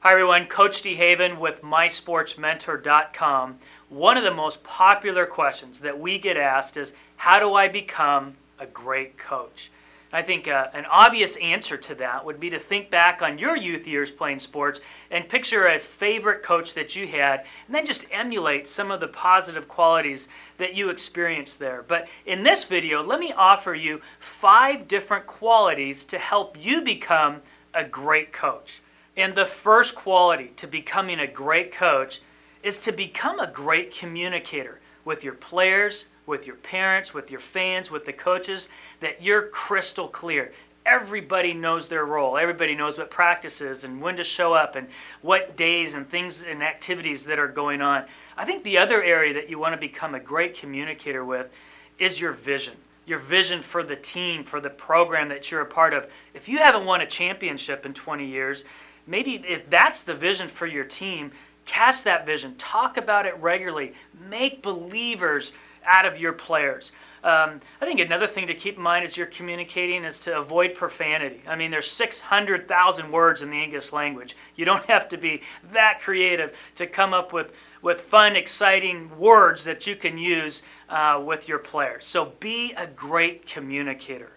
Hi everyone, Coach DeHaven with MySportsMentor.com. One of the most popular questions that we get asked is, how do I become a great coach? I think an obvious answer to that would be to think back on your youth years playing sports and picture a favorite coach that you had, and then just emulate some of the positive qualities that you experienced there. But in this video, let me offer you 5 different qualities to help you become a great coach. And the first quality to becoming a great coach is to become a great communicator with your players, with your parents, with your fans, with the coaches, that you're crystal clear. Everybody knows their role. Everybody knows what practice is and when to show up and what days and things and activities that are going on. I think the other area that you want to become a great communicator with is your vision. Your vision for the team, for the program that you're a part of. If you haven't won a championship in 20 years, maybe if that's the vision for your team, cast that vision. Talk about it regularly. Make believers out of your players. I think another thing to keep in mind as you're communicating is to avoid profanity. I mean, there's 600,000 words in the English language. You don't have to be that creative to come up with fun, exciting words that you can use with your players. So be a great communicator.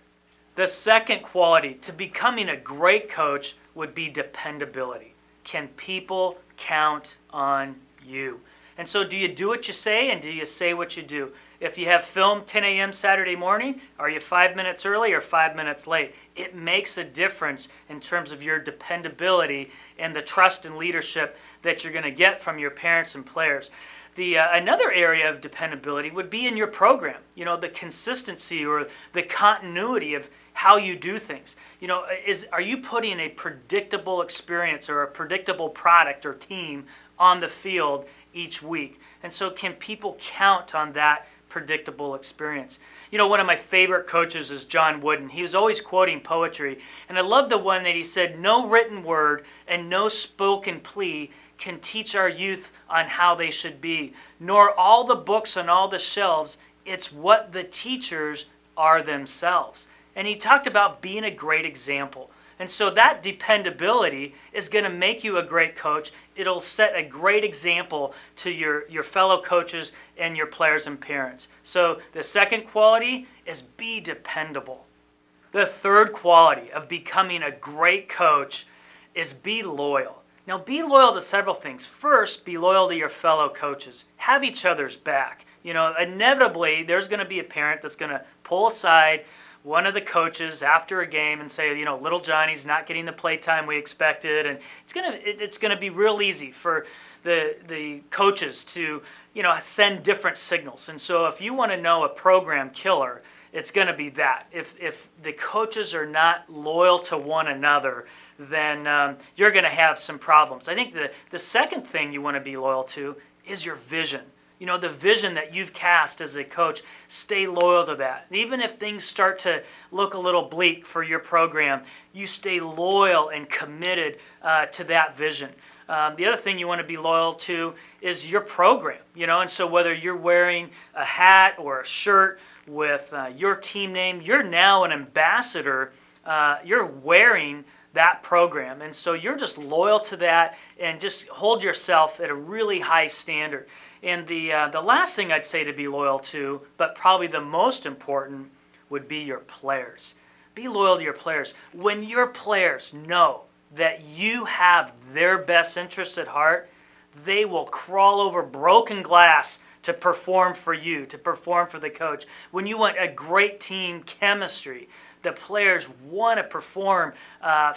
The second quality to becoming a great coach would be dependability. Can people count on you? And so do you do what you say, and do you say what you do? If you have film 10 a.m. Saturday morning, are you 5 minutes early or 5 minutes late? It makes a difference in terms of your dependability and the trust and leadership that you're going to get from your parents and players. Another area of dependability would be in your program. You know, the consistency or the continuity of how you do things. You know, are you putting a predictable experience or a predictable product or team on the field each week? And so can people count on that predictable experience? You know, one of my favorite coaches is John Wooden. He was always quoting poetry, and I love the one that he said, "No written word and no spoken plea can teach our youth on how they should be, nor all the books on all the shelves. It's what the teachers are themselves." And he talked about being a great example. And so that dependability is going to make you a great coach. It'll set a great example to your fellow coaches and your players and parents. So the second quality is be dependable. The third quality of becoming a great coach is be loyal. Now, be loyal to several things. First, be loyal to your fellow coaches. Have each other's back. You know, inevitably, there's going to be a parent that's going to pull aside one of the coaches after a game and say, you know, little Johnny's not getting the play time we expected, and it's gonna be real easy for the coaches to, you know, send different signals. And so if you want to know a program killer, it's going to be that. If the coaches are not loyal to one another, then you're going to have some problems. I think the second thing you want to be loyal to is your vision. You know, the vision that you've cast as a coach, stay loyal to that. Even if things start to look a little bleak for your program, you stay loyal and committed to that vision. The other thing you want to be loyal to is your program, you know, and so whether you're wearing a hat or a shirt with your team name, you're now an ambassador. You're wearing that program, and so you're just loyal to that and just hold yourself at a really high standard. And the last thing I'd say to be loyal to, but probably the most important, would be your players. Be loyal to your players. When your players know that you have their best interests at heart, they will crawl over broken glass to perform for you, to perform for the coach. When you want a great team chemistry, the players want to perform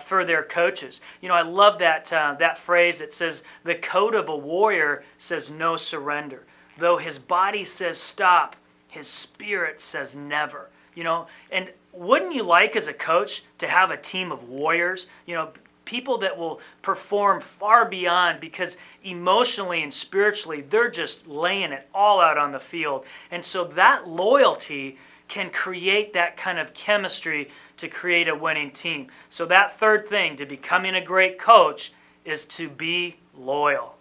for their coaches. You know, I love that phrase that says, the code of a warrior says no surrender. Though his body says stop, his spirit says never. You know, and wouldn't you like as a coach to have a team of warriors? You know, people that will perform far beyond, because emotionally and spiritually, they're just laying it all out on the field. And so that loyalty can create that kind of chemistry to create a winning team. So that third thing to becoming a great coach is to be loyal.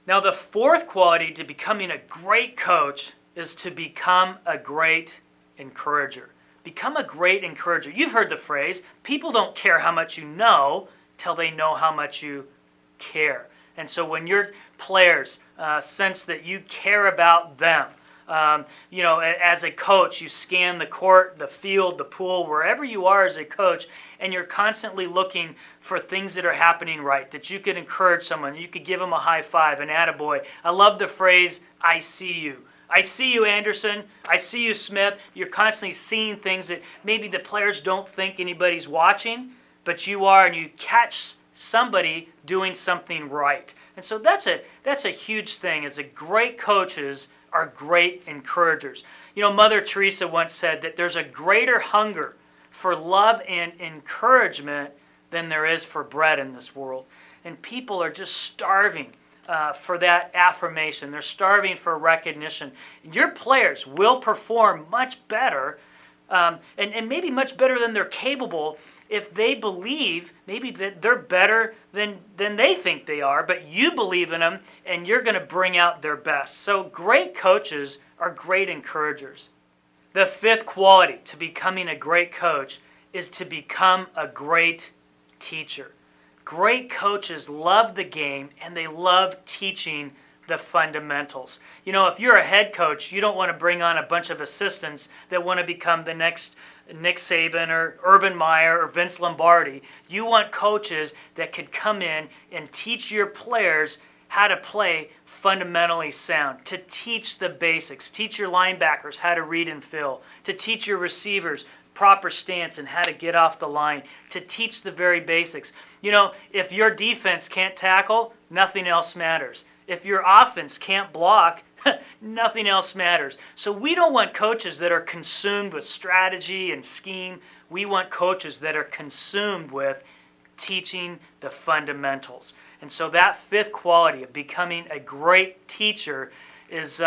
Now, the fourth quality to becoming a great coach is to become a great encourager. Become a great encourager. You've heard the phrase, people don't care how much you know till they know how much you care. And so when your players sense that you care about them, as a coach, you scan the court, the field, the pool, wherever you are as a coach, and you're constantly looking for things that are happening right, that you could encourage someone, you could give them a high five, an attaboy. I love the phrase, I see you. I see you, Anderson. I see you, Smith. You're constantly seeing things that maybe the players don't think anybody's watching, but you are, and you catch somebody doing something right. And so that's a huge thing. As a great coaches are great encouragers. Mother Teresa once said that there's a greater hunger for love and encouragement than there is for bread in this world. And people are just starving for that affirmation. They're starving for recognition. Your players will perform much better, and maybe much better than they're capable, if they believe maybe that they're better than they think they are, but you believe in them and you're going to bring out their best. So great coaches are great encouragers. The fifth quality to becoming a great coach is to become a great teacher. Great coaches love the game and they love teaching the fundamentals. If you're a head coach, you don't want to bring on a bunch of assistants that want to become the next Nick Saban or Urban Meyer or Vince Lombardi. You want coaches that could come in and teach your players how to play fundamentally sound, to teach the basics, teach your linebackers how to read and fill, to teach your receivers proper stance and how to get off the line, to teach the very basics. If your defense can't tackle, nothing else matters. If your offense can't block, nothing else matters. So we don't want coaches that are consumed with strategy and scheme. We want coaches that are consumed with teaching the fundamentals. And so that fifth quality of becoming a great teacher is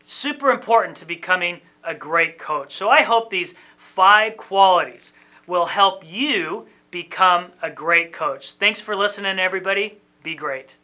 super important to becoming a great coach. So I hope these 5 qualities will help you become a great coach. Thanks for listening, everybody. Be great.